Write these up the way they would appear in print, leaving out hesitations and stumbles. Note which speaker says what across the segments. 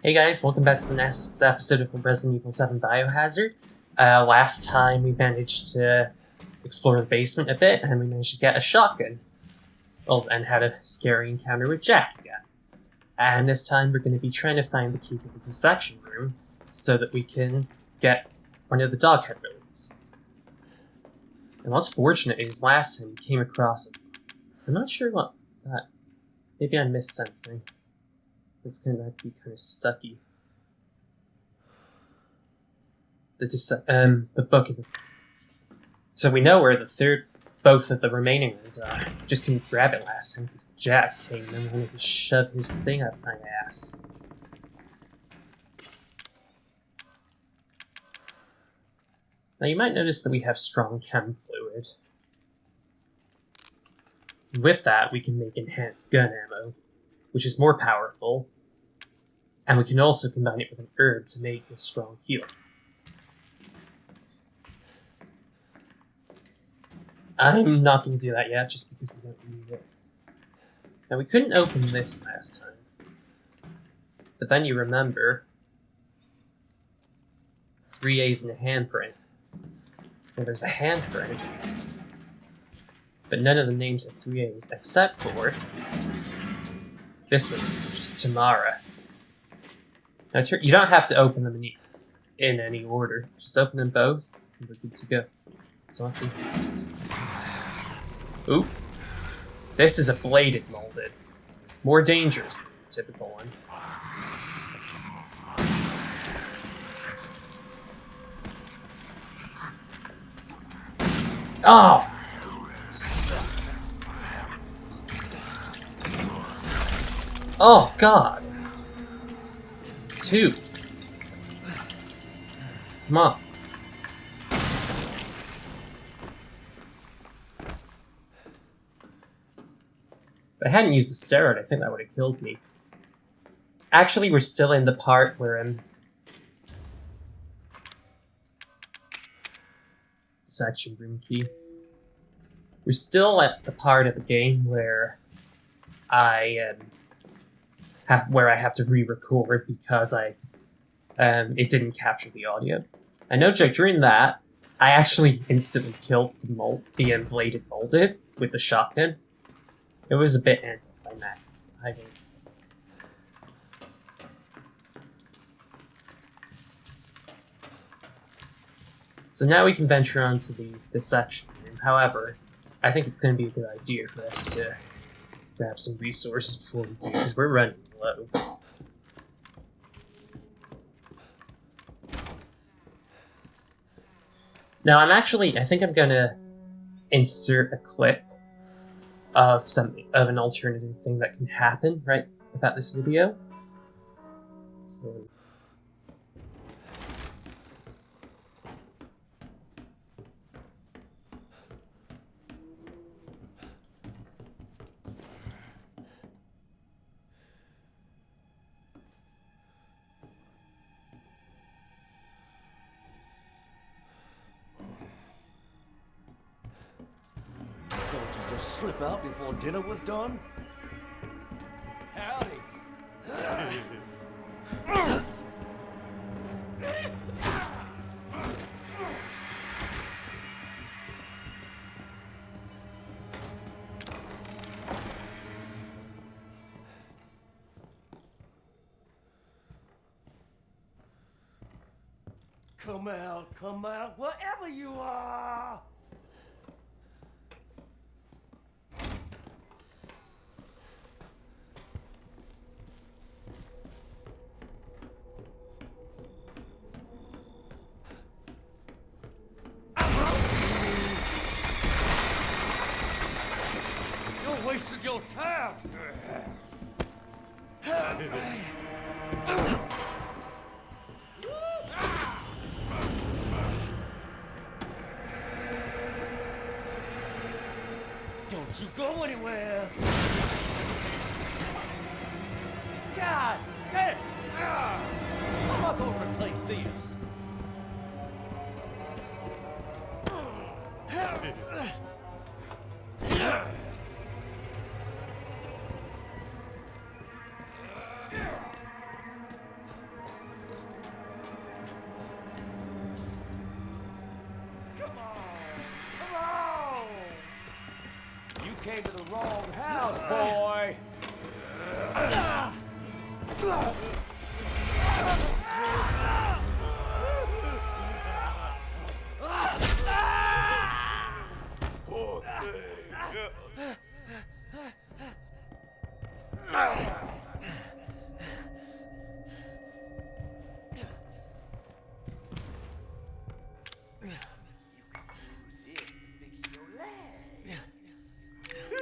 Speaker 1: Hey guys, welcome back to the next episode of Resident Evil 7 Biohazard. Last time we managed to explore the basement a bit, and we managed to get a shotgun. Well, and had a scary encounter with Jack again. And this time we're going to be trying to find the keys of the dissection room, so that we can get one of the dog head reliefs. And what's fortunate is last time we came across it. I'm not sure what that... Maybe I missed something. It's going to be kind of sucky. The book of the... So we know where both of the remaining ones are. Just couldn't grab it last time because Jack came and wanted to shove his thing up my ass. Now you might notice that we have strong chem fluid. With that, we can make enhanced gun ammo, which is more powerful. And we can also combine it with an herb to make a strong heal. I'm not going to do that yet, just because we don't need it. Now, we couldn't open this last time. But then you remember... 3 A's and a handprint. Well, there's a handprint. But none of the names have 3 A's, except for... this one, which is Tamara. Now, you don't have to open them in any order. Just open them both, and we're good to go. So let's see. Ooh. This is a bladed molded. More dangerous than the typical one. Oh! Oh, God! 2. Come on. If I hadn't used the steroid, I think that would have killed me. Actually, we're still in the part where dissection room key. We're still at the part of the game where I have to re-record because it didn't capture the audio. And no joke, during that, I actually instantly killed the bladed molded with the shotgun. It was a bit anticlimactic. I think. So now we can venture on to the dissection room. However, I think it's going to be a good idea for us to grab some resources before we do, because we're running low. Now I think I'm gonna insert a clip of an alternative thing that can happen right about this video. So.
Speaker 2: Don't you just slip out before dinner was done? Howdy. Come out, wherever you are! You're wasting your time! Don't you go anywhere! God damn! I'm not gonna replace this! came to the wrong house, boy.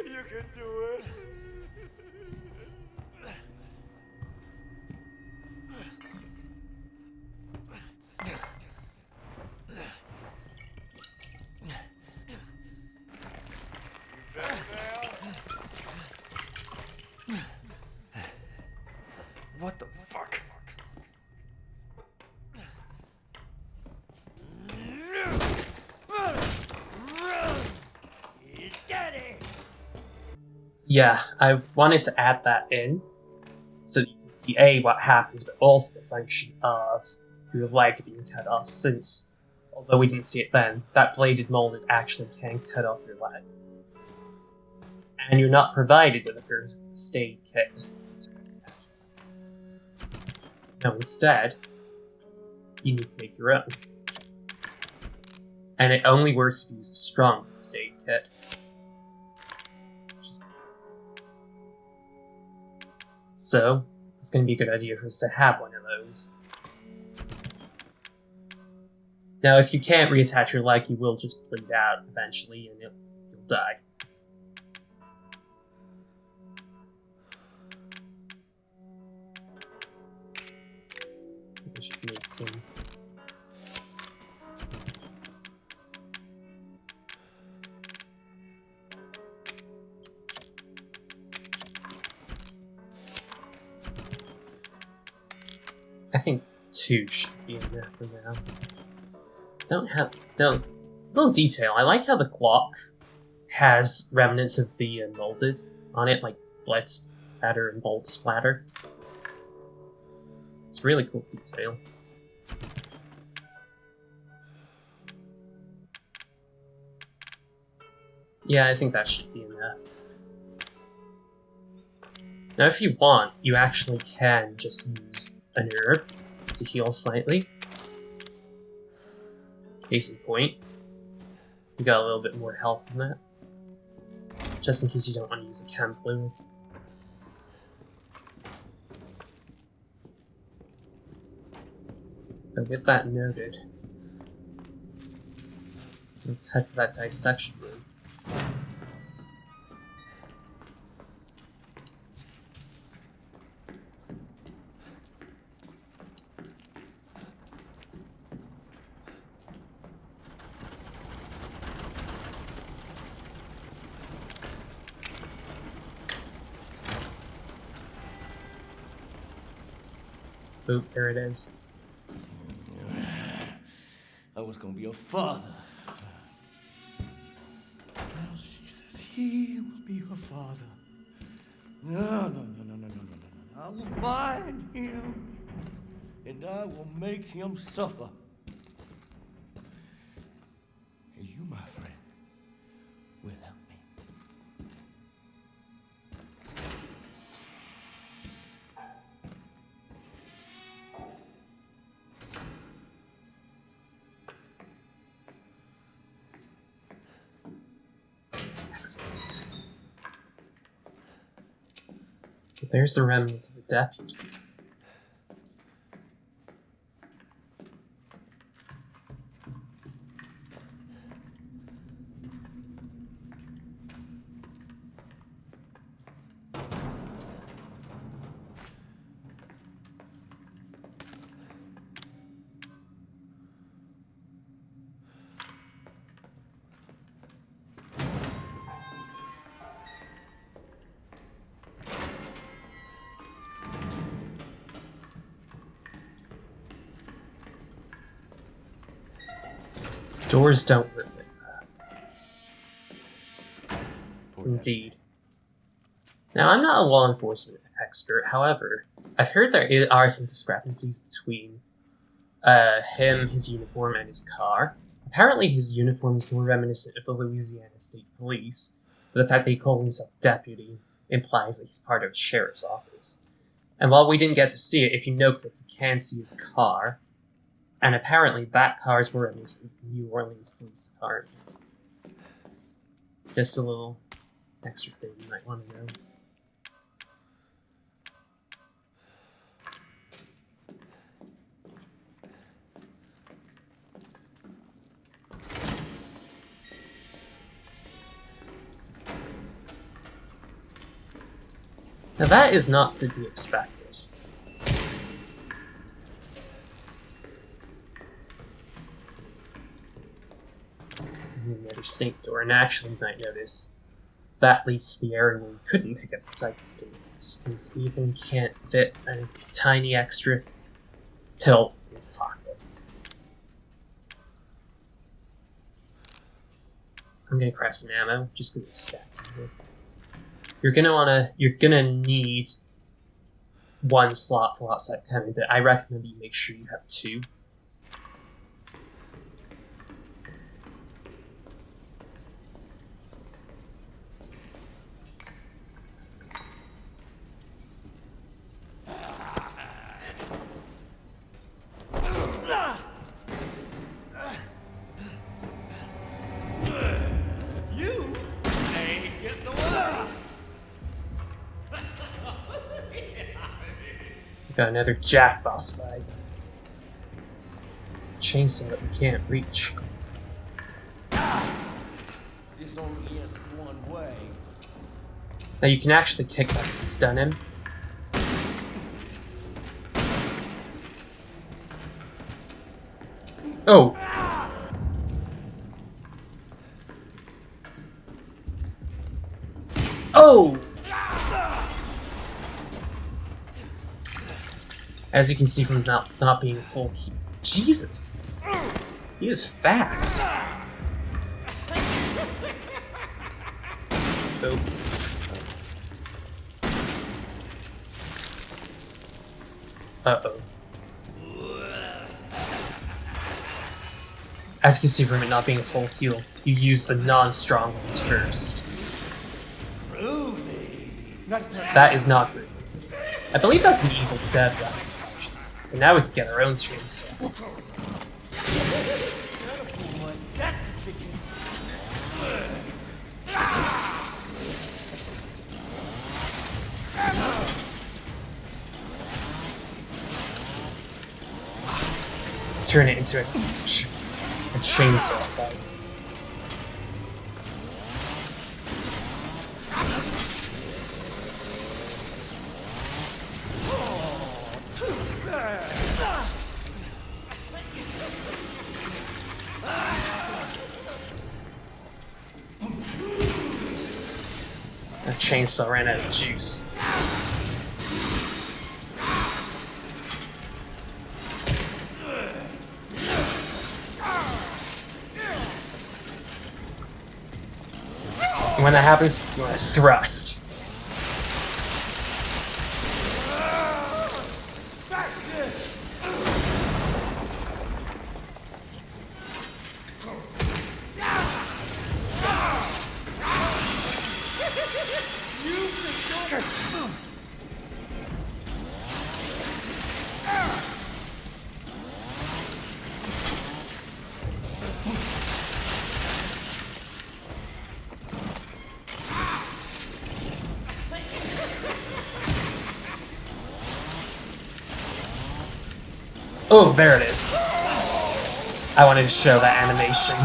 Speaker 2: You can do it. What the fuck?
Speaker 1: Yeah, I wanted to add that in, so that you can see A, what happens, but also the function of your leg being cut off, since, although we didn't see it then, that bladed molded actually can cut off your leg. And you're not provided with a first aid kit. No, instead, you need to make your own. And it only works if you use a strong first aid kit. So, it's going to be a good idea for us to have one of those. Now, if you can't reattach your leg, you will just bleed out eventually, and you'll die. We should make some... I think 2 should be enough for now. Little detail. I like how the clock has remnants of the molded on it, like blood splatter and bolt splatter. It's really cool detail. Yeah, I think that should be enough. Now, if you want, you actually can just use an herb to heal slightly. Case in point, you got a little bit more health from that. Just in case you don't want to use a chem fluid. So with that noted, let's head to that dissection room. Oop, there it is.
Speaker 2: I was gonna be a father. Now she says he will be her father. No. I will find him, and I will make him suffer. And you, my friend, will help me.
Speaker 1: Excellent. But there's the remnants of the deputy. Doors don't work like that. Indeed. Now, I'm not a law enforcement expert, however, I've heard there are some discrepancies between him, his uniform, and his car. Apparently his uniform is more reminiscent of the Louisiana State Police, but the fact that he calls himself deputy implies that he's part of the sheriff's office. And while we didn't get to see it, if you no-click, you can see his car. And apparently that car is wearing his New Orleans Police Department. Just a little extra thing you might want to know. Now that is not to be expected. Another snake door, and actually you might notice that leads to the area where we couldn't pick up the psychostimulants, because Ethan can't fit a tiny extra pill in his pocket. I'm gonna craft some ammo, just get the stats in here. You're gonna need one slot for outside cannon, but I recommend that you make sure you have two. Got another Jack boss fight. Chainsaw that we can't reach.
Speaker 2: This only ends one way.
Speaker 1: Now you can actually kick back and stun him. Oh! Oh! As you can see from not being full heat. Jesus! He is fast! Oh. Uh-oh. As you can see from it not being a full heal, you use the non-strong ones first. That is not good. I believe that's an Evil Dead reference, actually. And now we can get our own chainsaw. Turn it into a chainsaw fight. That chainsaw ran out of juice. And when that happens, you want to thrust. Oh, there it is. I wanted to show that animation.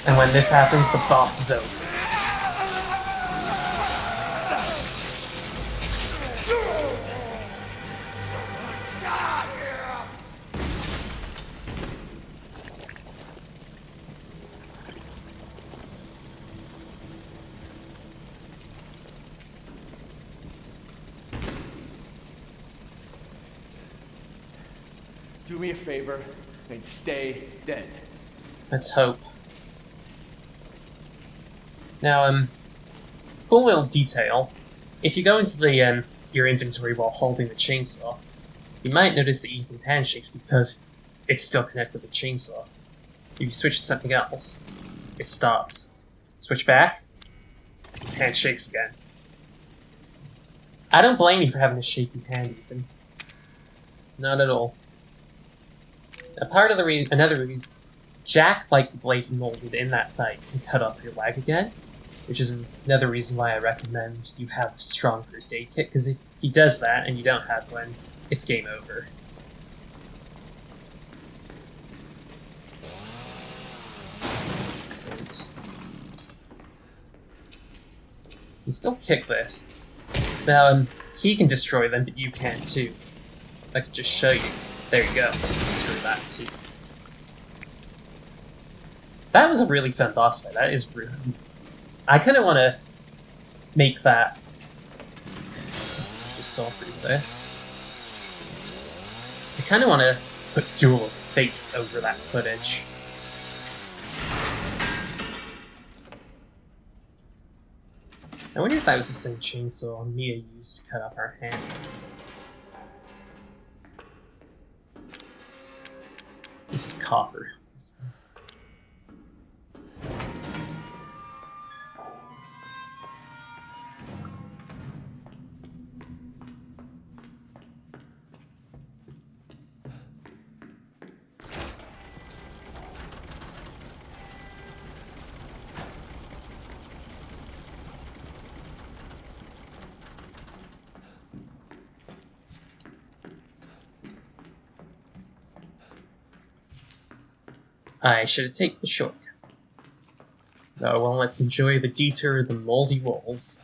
Speaker 1: And when this happens, the boss is over.
Speaker 2: Do me a favor and stay dead.
Speaker 1: Let's hope. Now, cool little detail. If you go into the your inventory while holding the chainsaw, You might notice that Ethan's hand shakes because it's still connected to the chainsaw. If you switch to something else, it stops. Switch back, his hand shakes again. I don't blame you for having a shaky hand, Ethan. Not at all. Another reason, Jack, like the blade he molded in that fight, can cut off your leg again, which is another reason why I recommend you have a strong first aid kit, because if he does that and you don't have one, it's game over. Excellent. You still kick this. Now, he can destroy them, but you can too. I could just show you. There you go. Destroy that too. That was a really fun boss fight. That is really... I kind of want to make that... Just saw through this. I kind of want to put Duel of Fates over that footage. I wonder if that was the same chainsaw Mia used to cut off her hand. This is copper. I should have taken the shortcut. Oh well, let's enjoy the detour of the moldy walls.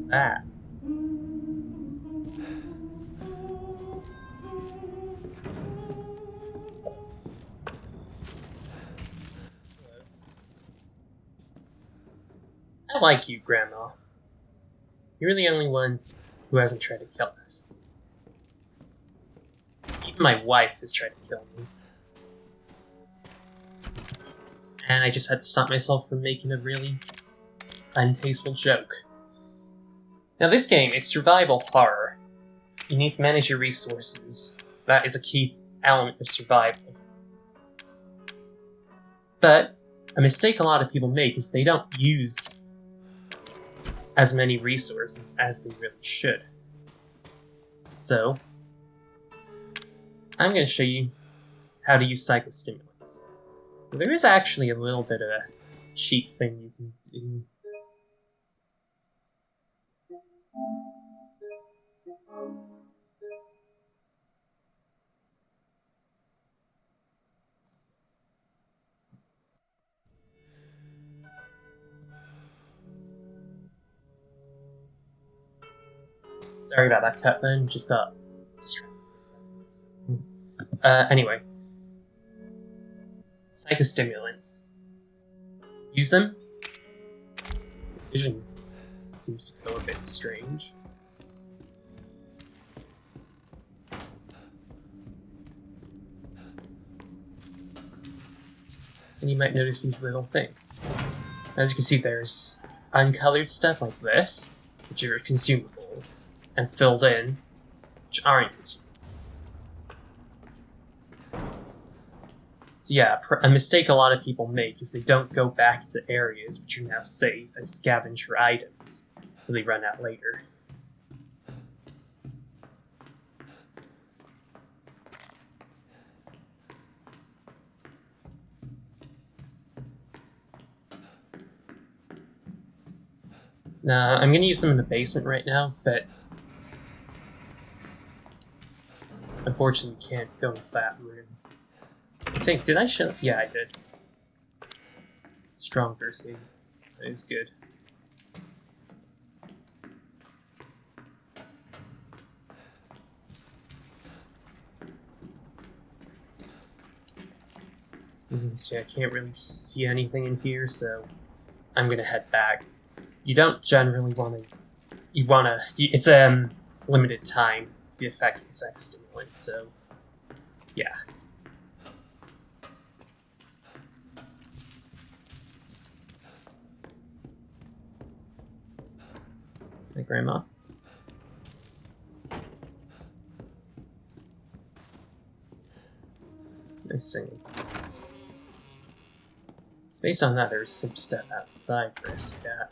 Speaker 1: That. I like you, Grandma. You're the only one who hasn't tried to kill us. Even my wife has tried to kill me. And I just had to stop myself from making a really untasteful joke. Now this game, it's survival horror. You need to manage your resources. That is a key element of survival. But a mistake a lot of people make is they don't use as many resources as they really should. So, I'm going to show you how to use psychostimulants. There is actually a little bit of a cheat thing you can do. Sorry about that cut then, just got distracted for a second. Anyway. Psychostimulants. Use them. Vision seems to go a bit strange. And you might notice these little things. As you can see, there's uncolored stuff like this, which are consumables, and filled in, which aren't consumables. So yeah, a mistake a lot of people make is they don't go back into areas which are now safe and scavenge for items, so they run out later. Now, I'm going to use them in the basement right now, but unfortunately can't go into that room. I think, did I show? Yeah, I did. Strong first aid. That is good. As you can see, I can't really see anything in here, so I'm gonna head back. You don't generally want to. You want to. It's limited time. The effects of the sex stimulant, so yeah. My grandma. Nice singing. So based on that, there's some stuff outside for us to get.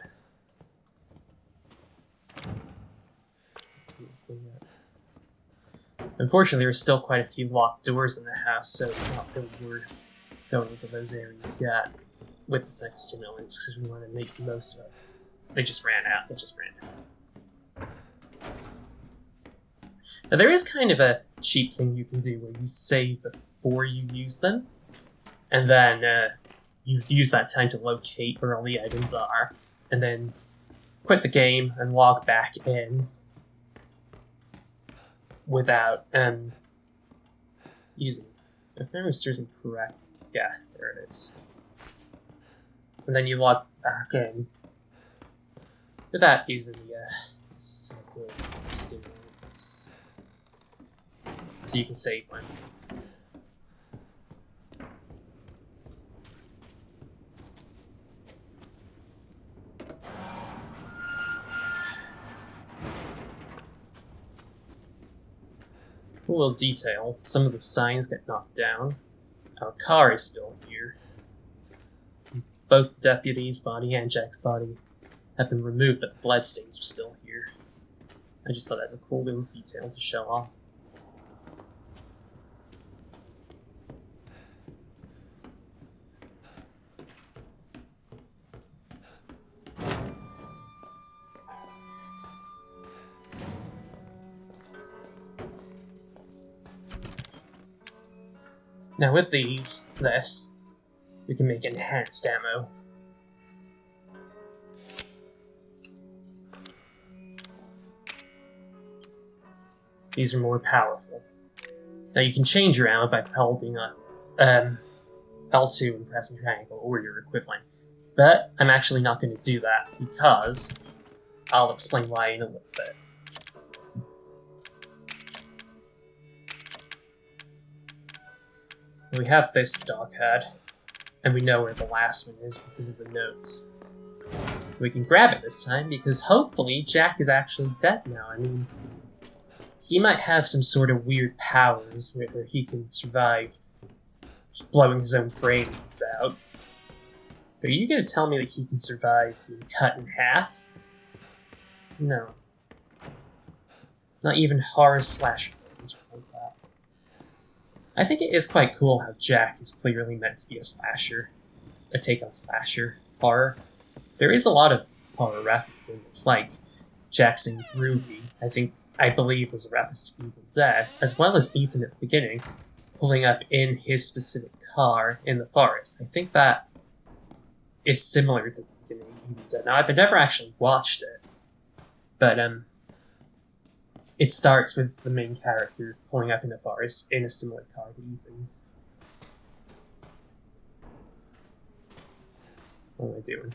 Speaker 1: Unfortunately, there's still quite a few locked doors in the house, so it's not really worth going into those areas yet with the sex stimulants, because we want to make the most of it. They just ran out. Now, there is kind of a cheap thing you can do where you save before you use them, and then you use that time to locate where all the items are, and then quit the game and log back in without using. If memory serves me correct, yeah, there it is. And then you log back in without using the stimulants, so you can save one. Cool little detail, some of the signs get knocked down. Our car is still here. Both the deputy's body and Jack's body have been removed, but the bloodstains are still here. I just thought that was a cool little detail to show off. Now with this, we can make enhanced ammo. These are more powerful. Now you can change your ammo by holding L2 and pressing triangle or your equivalent. But I'm actually not going to do that because I'll explain why in a little bit. We have this dog head, and we know where the last one is because of the notes. We can grab it this time because hopefully Jack is actually dead now. I mean, he might have some sort of weird powers where he can survive blowing his own brains out. But are you going to tell me that he can survive being cut in half? No. Not even horror slasher films are like that. I think it is quite cool how Jack is clearly meant to be a slasher. A take on slasher horror. There is a lot of horror references in this, like Jackson Groovy, I believe was a reference to Evil Dead, as well as Ethan at the beginning, pulling up in his specific car in the forest. I think that is similar to the beginning of Evil Dead. Now, I've never actually watched it, but it starts with the main character pulling up in the forest in a similar car to Ethan's. What am I doing?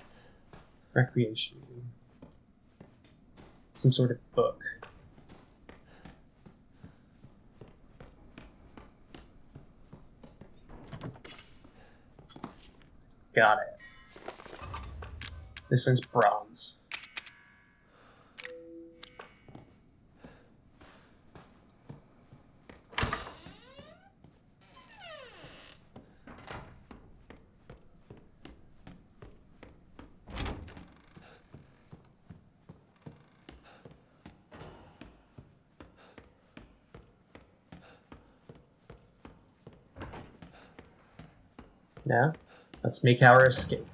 Speaker 1: Recreation room. Some sort of book. Got it. This one's bronze. Now, let's make our escape.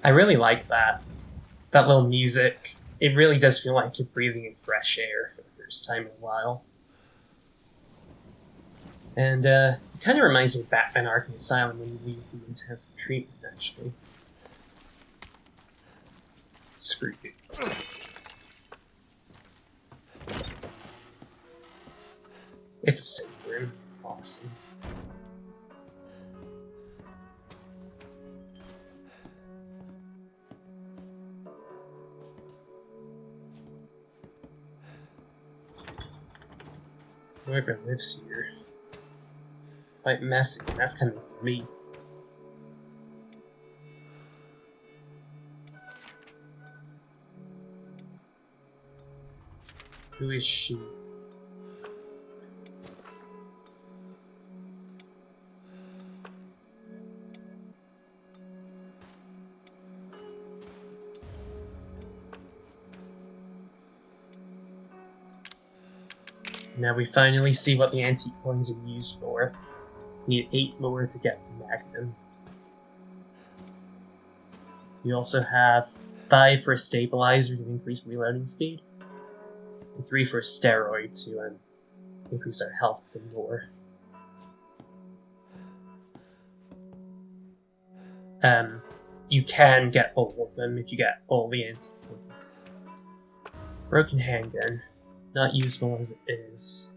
Speaker 1: I really like that. That little music it really does feel like you're breathing in fresh air for the first time in a while. And it kind of reminds me of Batman Arkham Asylum when you leave the intensive treatment, actually. Screw you. It's a safe room. Awesome. Whoever lives here. It's quite messy, and that's coming from me. Who is she? Now we finally see what the antique coins are used for. We need 8 more to get the Magnum. You also have 5 for a stabilizer to increase reloading speed, and 3 for a steroid to increase our health some more. You can get all of them if you get all the antique coins. Broken handgun. Not useful as it is.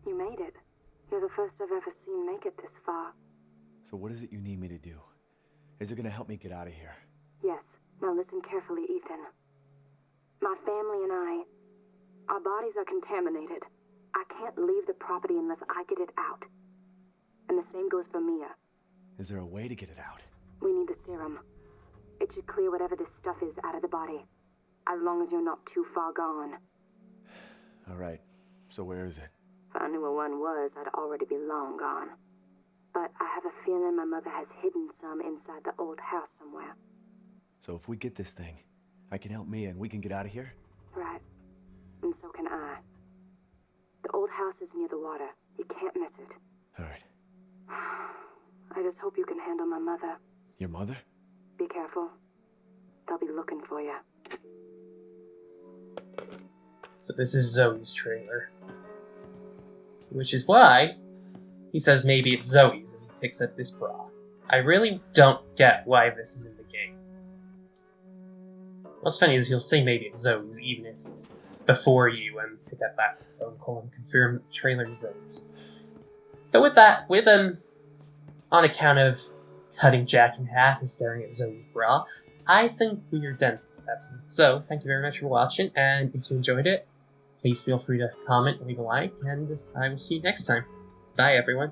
Speaker 3: You made it. You're the first I've ever seen make it this far.
Speaker 2: So what is it you need me to do? Is it gonna help me get out of here?
Speaker 3: Yes. Now listen carefully, Ethan. My family and our bodies are contaminated. I can't leave the property unless I get it out. And the same goes for Mia.
Speaker 2: Is there a way to get it out?
Speaker 3: We need the serum. It should clear whatever this stuff is out of the body. As long as you're not too far gone.
Speaker 2: Alright, so where is it?
Speaker 3: If I knew where one was, I'd already be long gone. But I have a feeling my mother has hidden some inside the old house somewhere.
Speaker 2: So if we get this thing, I can help Mia and we can get out of here?
Speaker 3: Right. And so can I. The old house is near the water. You can't miss it.
Speaker 2: Alright.
Speaker 3: I just hope you can handle my mother.
Speaker 2: Your mother?
Speaker 3: Be careful. They'll be looking for you.
Speaker 1: So this is Zoe's trailer. Which is why he says maybe it's Zoe's as he picks up this bra. I really don't get why this is in the game. What's funny is he'll say maybe it's Zoe's even if before you pick up that phone call and confirm the trailer is Zoe's. But with that, on account of cutting Jack in half and staring at Zoe's bra, I think we are done for this episode. So, thank you very much for watching, and if you enjoyed it, please feel free to comment, leave a like, and I will see you next time. Bye, everyone.